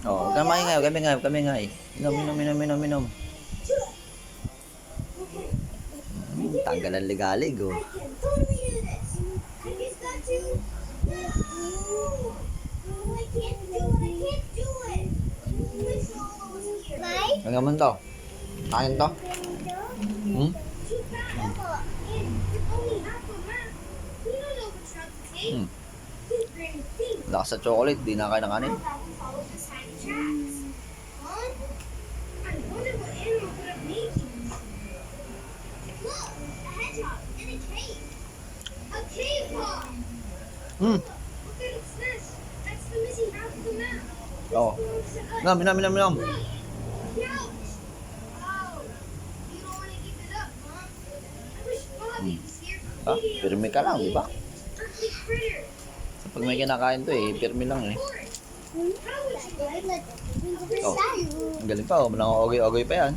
Oh, huwag ka maingay, huwag ka maingay, huwag ka maingay. Inom, inom, inom, inom, inom. Tanggal ang ligalig, oh. Ang naman to? Kain to? Hmm? Hmm. Lakas sa chocolate, di na kain ng kanin. Hmm. Oh. Inom, inom, inom, inom. Ah, pirmi ka lang, di ba? Pag may kinakain to eh, pirmi lang eh. Oh, ang galing pa oh, walang ogoy-ogoy pa yan.